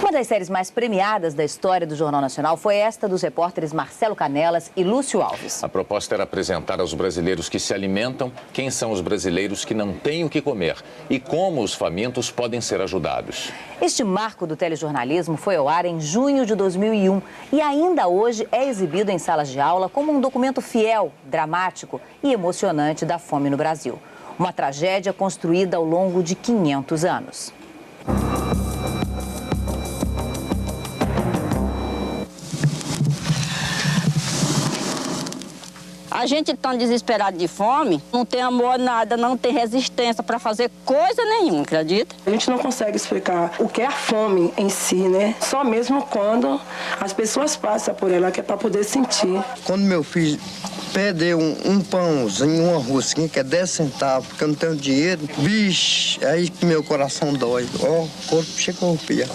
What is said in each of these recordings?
Uma das séries mais premiadas da história do Jornal Nacional foi esta dos repórteres Marcelo Canelas e Lúcio Alves. A proposta era apresentar aos brasileiros que se alimentam quem são os brasileiros que não têm o que comer e como os famintos podem ser ajudados. Este marco do telejornalismo foi ao ar em junho de 2001 e ainda hoje é exibido em salas de aula como um documento fiel, dramático e emocionante da fome no Brasil. Uma tragédia construída ao longo de 500 anos. A gente tão desesperado de fome, não tem amor nada, não tem resistência para fazer coisa nenhuma, acredita? A gente não consegue explicar o que é a fome em si, né? Só mesmo quando as pessoas passam por ela, que é para poder sentir. Quando meu filho perdeu um pãozinho, uma rosquinha, que é 10 centavos, porque eu não tenho dinheiro, vixe, aí que meu coração dói. Ó, o corpo chega a arrepiar.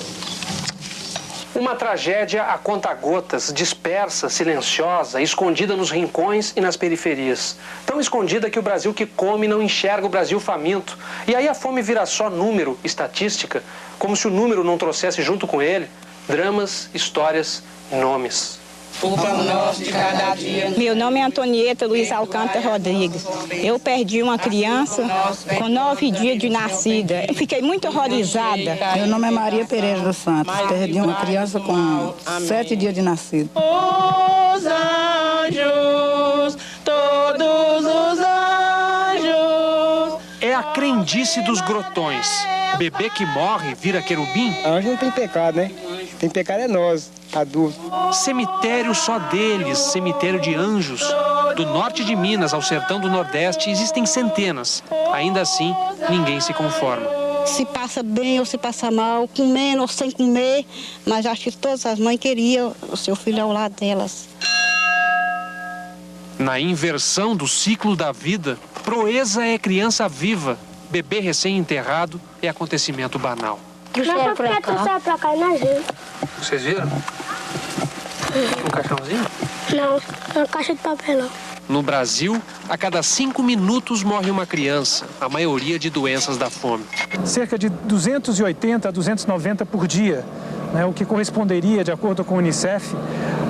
Uma tragédia a conta-gotas, dispersa, silenciosa, escondida nos rincões e nas periferias. Tão escondida que o Brasil que come não enxerga o Brasil faminto. E aí a fome vira só número, estatística, como se o número não trouxesse junto com ele dramas, histórias e nomes. O pão nosso de cada dia. Meu nome é Antonieta Luiz Alcântara Rodrigues. Eu perdi uma criança com 9 dias de nascida. Eu fiquei muito horrorizada. Meu nome é Maria Pereira dos Santos. Perdi uma criança com 7 dias de nascido. Os anjos, todos os anjos. É a crendice dos grotões. Bebê que morre vira querubim? Anjo não tem pecado, né? Tem pecado é nós, adultos. Cemitério só deles, cemitério de anjos. Do norte de Minas ao sertão do Nordeste existem centenas. Ainda assim, ninguém se conforma. Se passa bem ou se passa mal, comendo ou sem comer, mas acho que todas as mães queriam o seu filho ao lado delas. Na inversão do ciclo da vida, proeza é criança viva. Bebê recém-enterrado é acontecimento banal. Não, porque trouxeram pra cá, imagina. Vocês viram? Um caixãozinho? Não, é uma caixa de papelão. No Brasil, a cada 5 minutos morre uma criança, a maioria de doenças da fome. Cerca de 280 a 290 por dia, né, o que corresponderia, de acordo com o Unicef,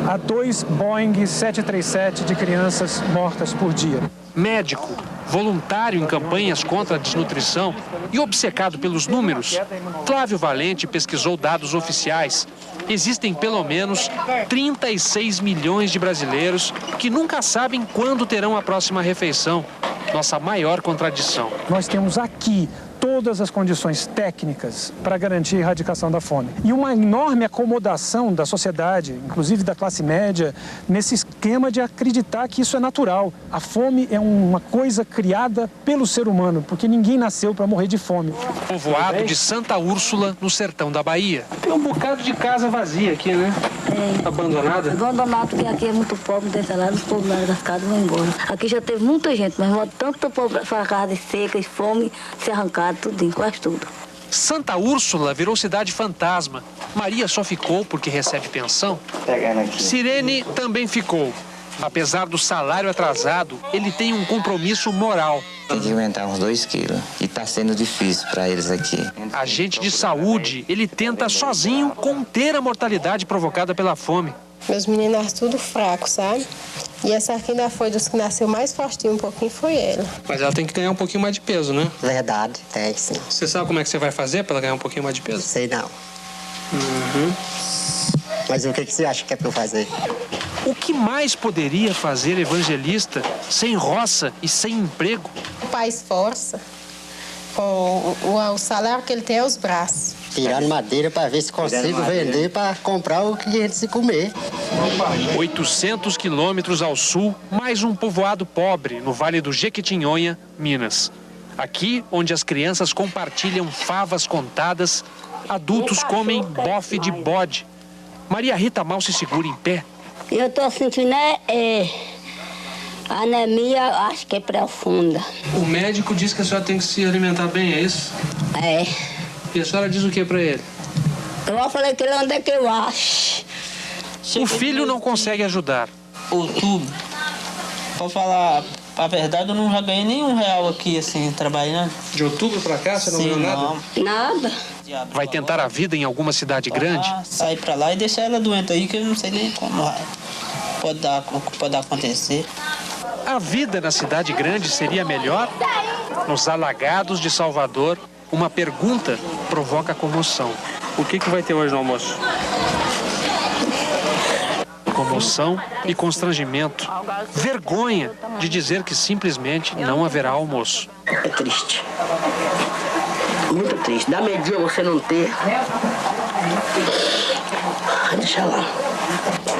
a 2 Boeing 737 de crianças mortas por dia. Médico, voluntário em campanhas contra a desnutrição e obcecado pelos números, Flávio Valente pesquisou dados oficiais. Existem pelo menos 36 milhões de brasileiros que nunca sabem quando terão a próxima refeição. Nossa maior contradição. Nós temos aqui todas as condições técnicas para garantir a erradicação da fome. E uma enorme acomodação da sociedade, inclusive da classe média, nesse esquema de acreditar que isso é natural. A fome é uma coisa criada pelo ser humano, porque ninguém nasceu para morrer de fome. Povoado de Santa Úrsula, no sertão da Bahia. Tem um bocado de casa vazia aqui, né? É. Abandonada? Abandonado, porque aqui é muito pobre, não tem salário, os povos das casas vão embora. Aqui já teve muita gente, mas tanta pobreza, casa seca e fome, se arrancaram tudinho, quase tudo. Santa Úrsula virou cidade fantasma. Maria só ficou porque recebe pensão. Sirene também ficou. Apesar do salário atrasado, ele tem um compromisso moral. Tem que aumentar uns 2 quilos. E tá sendo difícil para eles aqui. Agente de saúde, ele tenta sozinho conter a mortalidade provocada pela fome. Meus meninos nascem tudo fracos, sabe? E essa aqui ainda foi dos que nasceu mais fortinho um pouquinho, foi ela. Mas ela tem que ganhar um pouquinho mais de peso, né? Verdade, tem sim. Você sabe como é que você vai fazer para ela ganhar um pouquinho mais de peso? Sei não. Mas o que você acha que é para eu fazer? O que mais poderia fazer evangelista sem roça e sem emprego? O pai esforça. O salário que ele tem é os braços. Tirando madeira para ver se consigo vender para comprar o cliente se comer. 800 quilômetros ao sul, mais um povoado pobre no Vale do Jequitinhonha, Minas. Aqui, onde as crianças compartilham favas contadas, adultos comem bofe de bode. Maria Rita mal se segura em pé. Eu tô sentindo anemia, acho que é profunda. O médico diz que a senhora tem que se alimentar bem, é isso? É. E a senhora diz o que pra ele? Eu falei que ele onde é que eu acho. O filho não consegue ajudar. Outubro. Pode falar A verdade, eu não já ganhei nem R$1 aqui, assim, trabalhando. De outubro pra cá, você não ganhou nada? Nada. Vai tentar a vida em alguma cidade grande? Sair pra lá e deixar ela doente aí, que eu não sei nem como pode acontecer. A vida na cidade grande seria melhor? Nos alagados de Salvador, uma pergunta provoca comoção. O que vai ter hoje no almoço? Comoção e constrangimento. Vergonha de dizer que simplesmente não haverá almoço. É triste. Muito triste. Dá medinha você não ter. Deixa lá.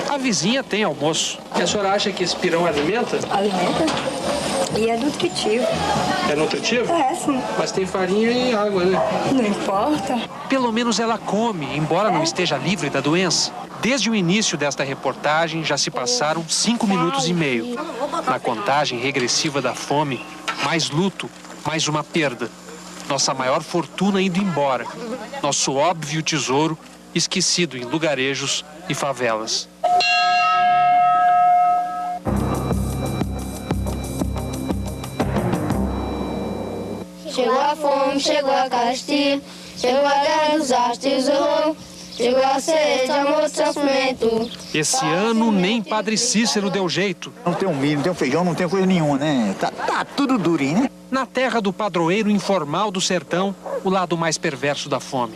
A vizinha tem almoço. E a senhora acha que esse pirão alimenta? Alimenta. E é nutritivo. É nutritivo? É, sim. Mas tem farinha e água, né? Não importa. Pelo menos ela come, embora não esteja livre da doença. Desde o início desta reportagem, já se passaram 5 minutos e meio. Na contagem regressiva da fome, mais luto, mais uma perda. Nossa maior fortuna indo embora. Nosso óbvio tesouro esquecido em lugarejos e favelas. Chegou a fome, chegou a carestia, chegou a guerra dos astros, chegou a sede, amor, sofrimento. Esse ano nem Padre Cícero deu jeito. Não tem um milho, não tem um feijão, não tem coisa nenhuma, né? Tá tudo durinho, né? Na terra do padroeiro informal do sertão, o lado mais perverso da fome.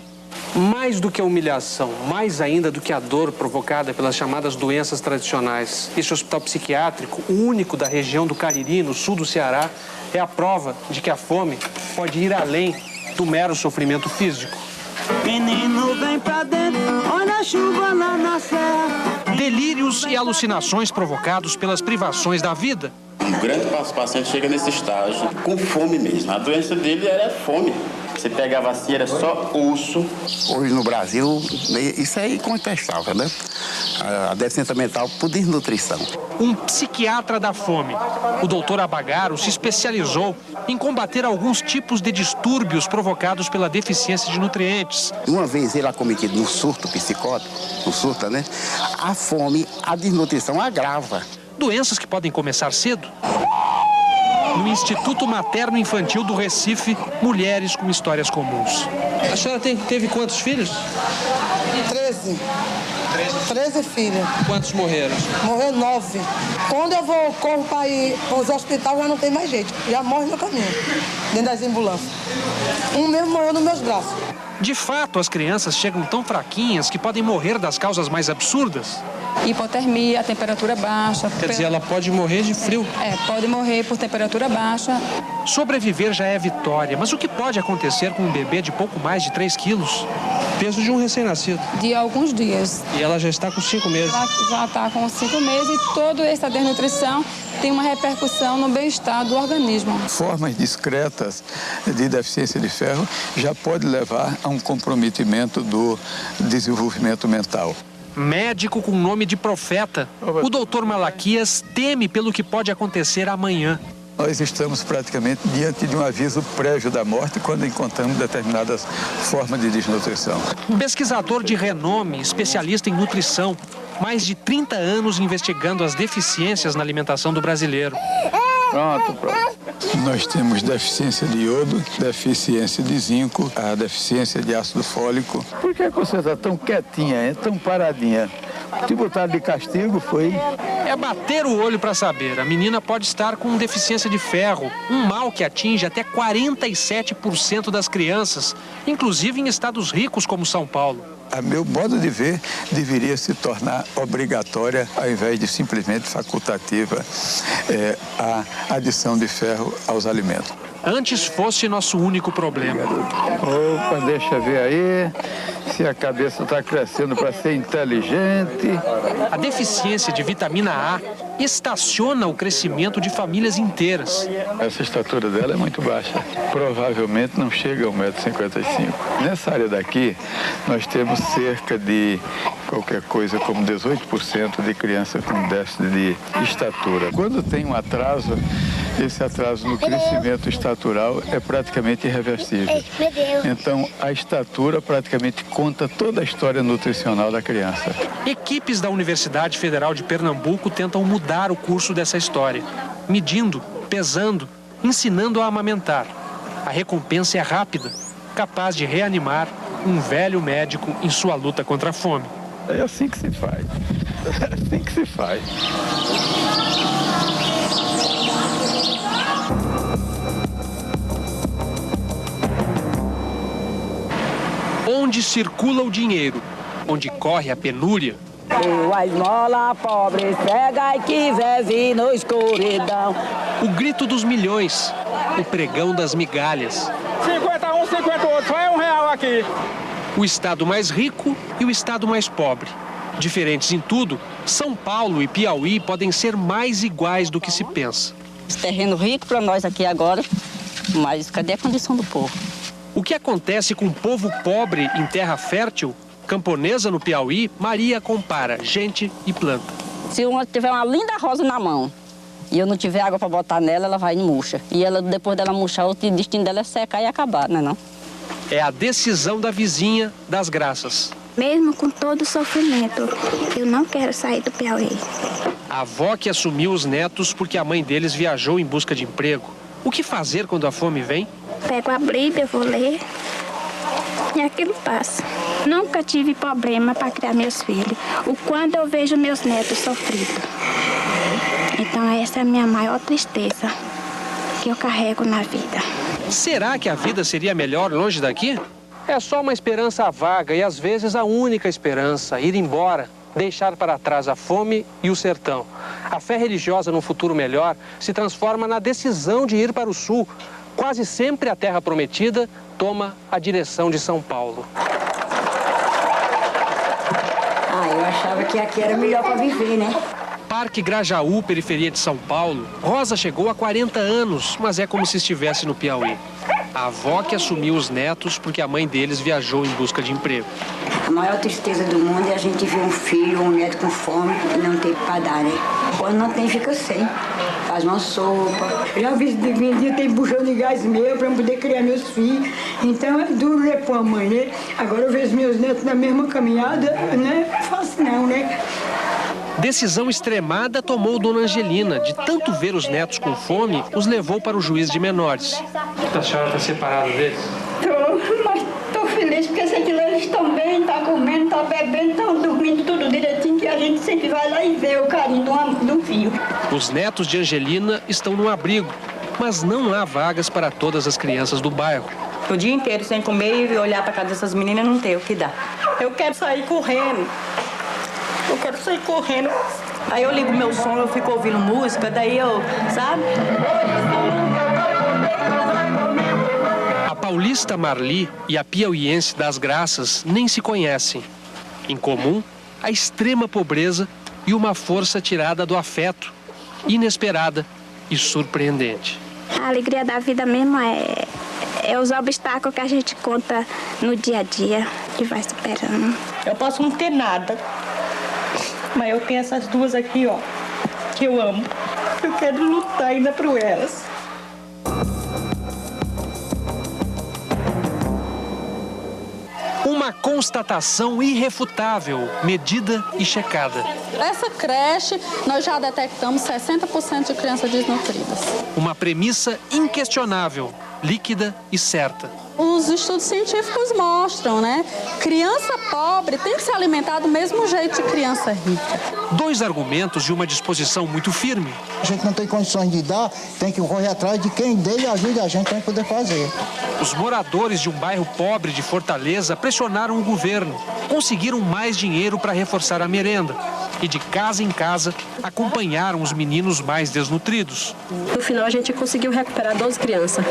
Mais do que a humilhação, mais ainda do que a dor provocada pelas chamadas doenças tradicionais. Esse hospital psiquiátrico, o único da região do Cariri, no sul do Ceará, é a prova de que a fome pode ir além do mero sofrimento físico. Menino, vem pra dentro, olha a chuva lá na serra. Delírios e alucinações provocados pelas privações da vida. Um grande paciente chega nesse estágio com fome mesmo. A doença dele era fome. Você pegava assim, era só osso. Hoje no Brasil, isso é incontestável, né? A deficiência mental por desnutrição. Um psiquiatra da fome, o doutor Abagaro, se especializou em combater alguns tipos de distúrbios provocados pela deficiência de nutrientes. Uma vez ele acometido num surto psicótico, né? A fome, a desnutrição agrava. Doenças que podem começar cedo. No Instituto Materno Infantil do Recife, mulheres com histórias comuns. A senhora teve quantos filhos? 13 filhos. Quantos morreram? Morreu 9. Quando eu corro para ir para os hospitais, já não tem mais jeito. Já morre no caminho, dentro das ambulâncias. Um mesmo morreu nos meus braços. De fato, as crianças chegam tão fraquinhas que podem morrer das causas mais absurdas. Hipotermia, temperatura baixa. Quer dizer, ela pode morrer de frio? Pode morrer por temperatura baixa. Sobreviver já é vitória, mas o que pode acontecer com um bebê de pouco mais de 3 quilos? Peso de um recém-nascido. De alguns dias. E ela já está com 5 meses. Ela já está com 5 meses e toda essa desnutrição tem uma repercussão no bem-estar do organismo. Formas discretas de deficiência de ferro já pode levar a um comprometimento do desenvolvimento mental. Médico com nome de profeta, o doutor Malaquias teme pelo que pode acontecer amanhã. Nós estamos praticamente diante de um aviso prévio da morte quando encontramos determinadas formas de desnutrição. Pesquisador de renome, especialista em nutrição, mais de 30 anos investigando as deficiências na alimentação do brasileiro. Pronto. Nós temos deficiência de iodo, deficiência de zinco, a deficiência de ácido fólico. Por que você está tão quietinha, tão paradinha? Te botaram de castigo, foi? É bater o olho para saber. A menina pode estar com deficiência de ferro, um mal que atinge até 47% das crianças, inclusive em estados ricos como São Paulo. A meu modo de ver, deveria se tornar obrigatória, ao invés de simplesmente facultativa, a adição de ferro aos alimentos. Antes fosse nosso único problema. Opa, deixa eu ver aí se a cabeça está crescendo para ser inteligente. A deficiência de vitamina A estaciona o crescimento de famílias inteiras. Essa estatura dela é muito baixa. Provavelmente não chega a 1,55 m. Nessa área daqui, nós temos cerca de qualquer coisa como 18% de crianças com déficit de estatura. Quando tem um atraso, esse atraso no crescimento estatural é praticamente irreversível. Então, a estatura praticamente conta toda a história nutricional da criança. Equipes da Universidade Federal de Pernambuco tentam mudar o curso dessa história, medindo pesando, ensinando a amamentar. A recompensa é rápida, capaz de reanimar um velho médico em sua luta contra a fome. É assim que se faz. É assim que se faz. Onde circula o dinheiro, onde corre a penúria, A esmola pobre pega e quiser vir na escuridão. o grito dos milhões, o pregão das migalhas. 50 um, 50 outro, vai R$1 aqui. O estado mais rico e o estado mais pobre. Diferentes em tudo, São Paulo e Piauí podem ser mais iguais do que se pensa. Esse terreno rico para nós aqui agora, mas cadê a condição do povo? O que acontece com o povo pobre em terra fértil, camponesa no Piauí, Maria compara gente e planta. Se uma tiver uma linda rosa na mão e eu não tiver água para botar nela, ela vai e murcha. E ela, depois dela murchar, o destino dela é secar e acabar, não é não? É a decisão da vizinha das Graças. Mesmo com todo o sofrimento, eu não quero sair do Piauí. A avó que assumiu os netos porque a mãe deles viajou em busca de emprego. O que fazer quando a fome vem? Pego a Bíblia, vou ler e aquilo passa. Nunca tive problema para criar meus filhos. O quando eu vejo meus netos sofridos. Então essa é a minha maior tristeza que eu carrego na vida. Será que a vida seria melhor longe daqui? É só uma esperança vaga e às vezes a única esperança, ir embora, deixar para trás a fome e o sertão. A fé religiosa num futuro melhor se transforma na decisão de ir para o sul. Quase sempre a terra prometida toma a direção de São Paulo. Eu achava que aqui era melhor para viver, né? Parque Grajaú, periferia de São Paulo. Rosa chegou há 40 anos, mas é como se estivesse no Piauí. A avó que assumiu os netos porque a mãe deles viajou em busca de emprego. A maior tristeza do mundo é a gente ver um filho ou um neto com fome e não ter para dar, né? Quando não tem, fica sem. Faz uma sopa. Já vi vendia, tem bujão de gás meu para poder criar meus filhos. Então é duro, né, pô, mãe, né? Agora eu vejo meus netos na mesma caminhada, né? Fácil não, né? Decisão extremada tomou Dona Angelina. De tanto ver os netos com fome, os levou para o juiz de menores. A senhora está separada deles? Mas tô feliz porque sei que eles estão bem, tá comendo, tá bebendo, estão dormindo tudo direitinho, que a gente sempre vai lá e vê o carinho do filho. Os netos de Angelina estão no abrigo, mas não há vagas para todas as crianças do bairro. O dia inteiro sem comer e olhar para casa dessas meninas não tem o que dá. Eu quero sair correndo. Eu quero sair correndo. Aí eu ligo meu som, eu fico ouvindo música, daí eu, sabe? A paulista Marli e a piauiense das Graças nem se conhecem. Em comum, a extrema pobreza e uma força tirada do afeto, inesperada e surpreendente. A alegria da vida mesmo é os obstáculos que a gente conta no dia a dia, que vai superando. Eu posso não ter nada, mas eu tenho essas duas aqui, ó, que eu amo. Eu quero lutar ainda por elas. Uma constatação irrefutável, medida e checada. Essa creche, nós já detectamos 60% de crianças desnutridas. Uma premissa inquestionável, líquida e certa. Os estudos científicos mostram, né? Criança pobre tem que se alimentar do mesmo jeito de criança rica. Dois argumentos e uma disposição muito firme. A gente não tem condições de dar, tem que correr atrás de quem dê e ajude a gente para poder fazer. Os moradores de um bairro pobre de Fortaleza pressionaram o governo. Conseguiram mais dinheiro para reforçar a merenda. E de casa em casa, acompanharam os meninos mais desnutridos. No final, a gente conseguiu recuperar 12 crianças.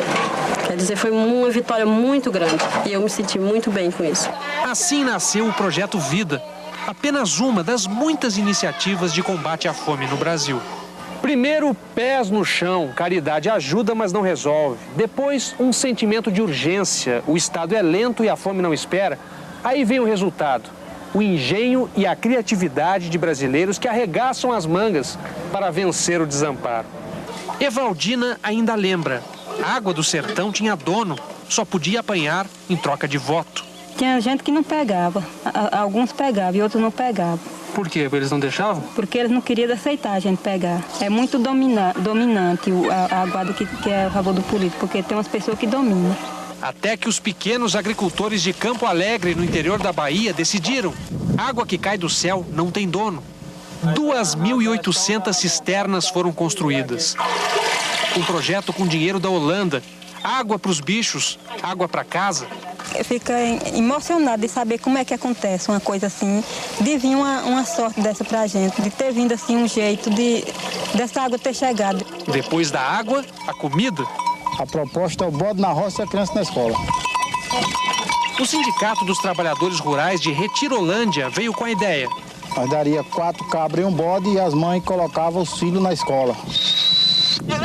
Quer dizer, foi uma vitória muito grande e eu me senti muito bem com isso. Assim nasceu o Projeto Vida, apenas uma das muitas iniciativas de combate à fome no Brasil. Primeiro, pés no chão, caridade ajuda, mas não resolve. Depois, um sentimento de urgência, o Estado é lento e a fome não espera. Aí vem o resultado, o engenho e a criatividade de brasileiros que arregaçam as mangas para vencer o desamparo. Evaldina ainda lembra, a água do sertão tinha dono, só podia apanhar em troca de voto. Tinha gente que não pegava, alguns pegavam e outros não pegavam. Por quê? Eles não deixavam? Porque eles não queriam aceitar a gente pegar. É muito dominante a guarda que é a favor do político, porque tem umas pessoas que dominam. Até que os pequenos agricultores de Campo Alegre, no interior da Bahia, decidiram: água que cai do céu não tem dono. 2.800 cisternas foram construídas. Um projeto com dinheiro da Holanda. Água para os bichos, água para casa. Eu fico emocionada de saber como é que acontece uma coisa assim, de vir uma sorte dessa pra gente, de ter vindo assim um jeito dessa água ter chegado. Depois da água, a comida. A proposta é o bode na roça e a criança na escola. O Sindicato dos Trabalhadores Rurais de Retirolândia veio com a ideia. Nós daria 4 cabras e um bode e as mães colocavam os filhos na escola.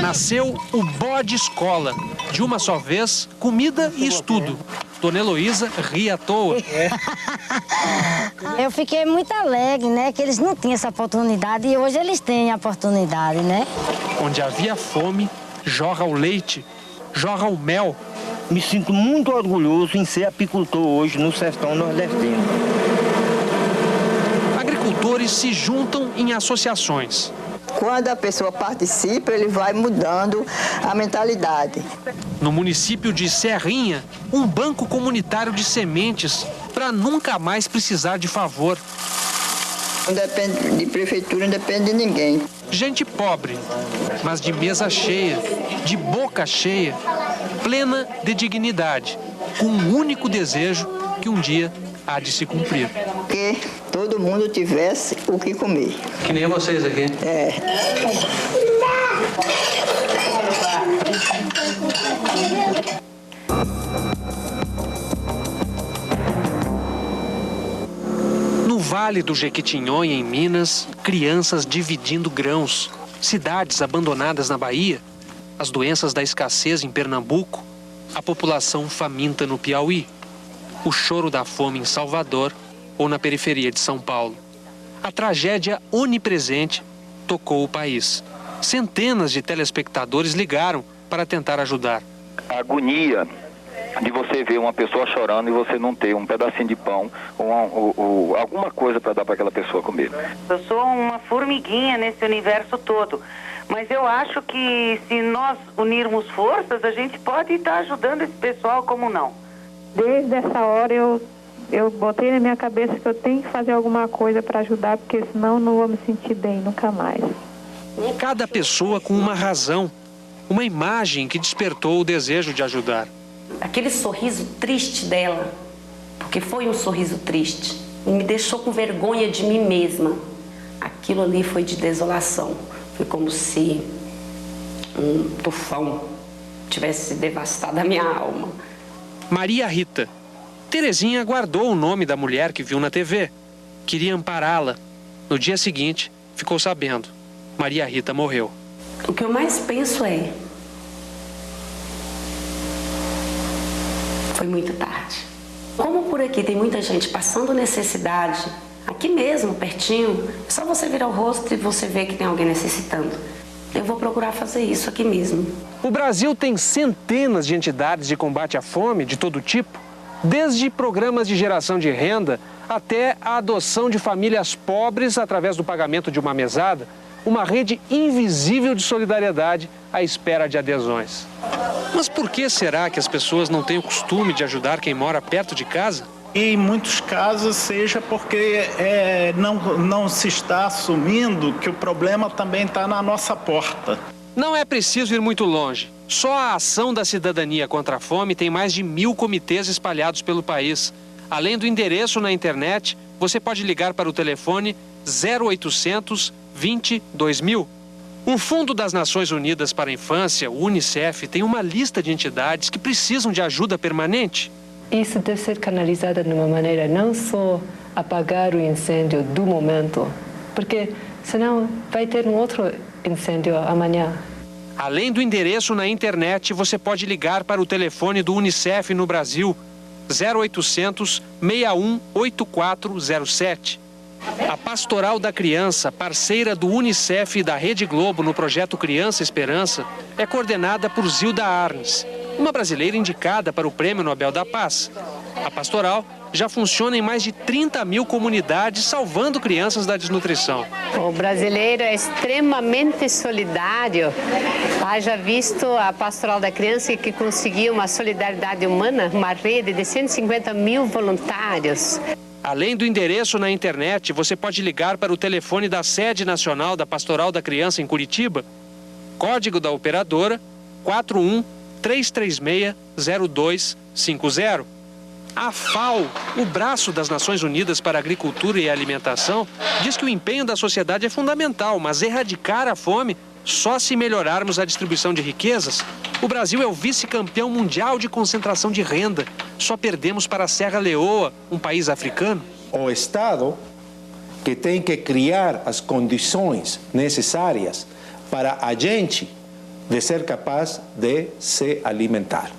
Nasceu o Bode Escola. De uma só vez, comida e estudo. Dona Heloísa ri à toa. Eu fiquei muito alegre, né? Que eles não tinham essa oportunidade e hoje eles têm a oportunidade, né? Onde havia fome, jorra o leite, jorra o mel. Me sinto muito orgulhoso em ser apicultor hoje no sertão nordestino. Agricultores se juntam em associações. Quando a pessoa participa, ele vai mudando a mentalidade. No município de Serrinha, um banco comunitário de sementes para nunca mais precisar de favor. Não depende de prefeitura, não depende de ninguém. Gente pobre, mas de mesa cheia, de boca cheia, plena de dignidade, com um único desejo que um dia há de se cumprir. Que todo mundo tivesse o que comer. Que nem vocês aqui. É. No Vale do Jequitinhonha, em Minas, crianças dividindo grãos, cidades abandonadas na Bahia, as doenças da escassez em Pernambuco, a população faminta no Piauí, o choro da fome em Salvador ou na periferia de São Paulo. A tragédia onipresente tocou o país. Centenas de telespectadores ligaram para tentar ajudar. A agonia de você ver uma pessoa chorando e você não ter um pedacinho de pão ou alguma coisa para dar para aquela pessoa comer. Eu sou uma formiguinha nesse universo todo, mas eu acho que se nós unirmos forças, a gente pode estar ajudando esse pessoal, como não? Desde essa hora eu botei na minha cabeça que eu tenho que fazer alguma coisa para ajudar, porque senão não vou me sentir bem nunca mais. Cada pessoa com uma razão, uma imagem que despertou o desejo de ajudar. Aquele sorriso triste dela, porque foi um sorriso triste, me deixou com vergonha de mim mesma. Aquilo ali foi de desolação. Foi como se um tufão tivesse devastado a minha alma. Maria Rita. Terezinha guardou o nome da mulher que viu na TV. Queria ampará-la. No dia seguinte, ficou sabendo. Maria Rita morreu. O que eu mais penso é... foi muito tarde. Como por aqui tem muita gente passando necessidade, aqui mesmo, pertinho, é só você virar o rosto e você vê que tem alguém necessitando. Eu vou procurar fazer isso aqui mesmo. O Brasil tem centenas de entidades de combate à fome de todo tipo, desde programas de geração de renda até a adoção de famílias pobres através do pagamento de uma mesada, uma rede invisível de solidariedade à espera de adesões. Mas por que será que as pessoas não têm o costume de ajudar quem mora perto de casa? Em muitos casos seja porque não se está assumindo que o problema também está na nossa porta. Não é preciso ir muito longe. Só a Ação da Cidadania contra a Fome tem mais de 1000 comitês espalhados pelo país. Além do endereço na internet, você pode ligar para o telefone 0800 20 2000. O Fundo das Nações Unidas para a Infância, o UNICEF, tem uma lista de entidades que precisam de ajuda permanente. Isso deve ser canalizado de uma maneira não só apagar o incêndio do momento, porque senão vai ter um outro incêndio amanhã. Além do endereço na internet, você pode ligar para o telefone do UNICEF no Brasil, 0800 61 8407. A Pastoral da Criança, parceira do UNICEF e da Rede Globo no projeto Criança Esperança, é coordenada por Zilda Arnes, uma brasileira indicada para o Prêmio Nobel da Paz. A Pastoral já funciona em mais de 30 mil comunidades, salvando crianças da desnutrição. O brasileiro é extremamente solidário. Haja visto a Pastoral da Criança, que conseguiu uma solidariedade humana, uma rede de 150 mil voluntários. Além do endereço na internet, você pode ligar para o telefone da sede nacional da Pastoral da Criança em Curitiba. Código da operadora 41-336-0250. A FAO, o braço das Nações Unidas para a Agricultura e Alimentação, diz que o empenho da sociedade é fundamental, mas erradicar a fome só se melhorarmos a distribuição de riquezas. O Brasil é o vice-campeão mundial de concentração de renda. Só perdemos para a Serra Leoa, um país africano. O Estado que tem que criar as condições necessárias para a gente de ser capaz de se alimentar.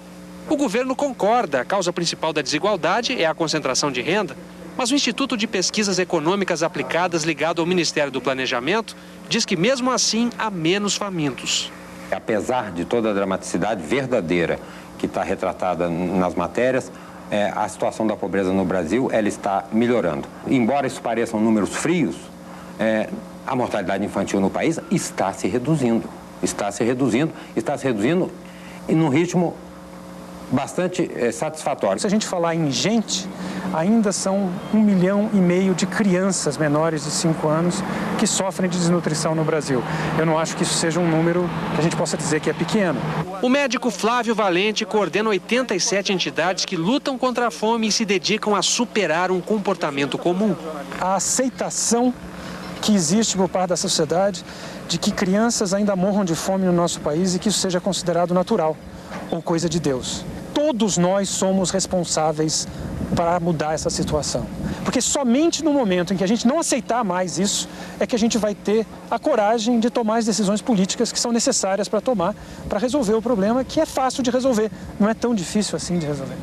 O governo concorda, a causa principal da desigualdade é a concentração de renda, mas o Instituto de Pesquisas Econômicas Aplicadas, ligado ao Ministério do Planejamento, diz que mesmo assim há menos famintos. Apesar de toda a dramaticidade verdadeira que está retratada nas matérias, a situação da pobreza no Brasil ela está melhorando. Embora isso pareçam números frios, a mortalidade infantil no país está se reduzindo. Está se reduzindo e num ritmo bastante satisfatório. Se a gente falar em gente, ainda são 1,5 milhão de crianças menores de 5 anos que sofrem de desnutrição no Brasil. Eu não acho que isso seja um número que a gente possa dizer que é pequeno. O médico Flávio Valente coordena 87 entidades que lutam contra a fome e se dedicam a superar um comportamento comum. A aceitação que existe por parte da sociedade de que crianças ainda morram de fome no nosso país e que isso seja considerado natural ou coisa de Deus. Todos nós somos responsáveis para mudar essa situação. Porque somente no momento em que a gente não aceitar mais isso, é que a gente vai ter a coragem de tomar as decisões políticas que são necessárias para tomar, para resolver o problema, que é fácil de resolver, não é tão difícil assim de resolver.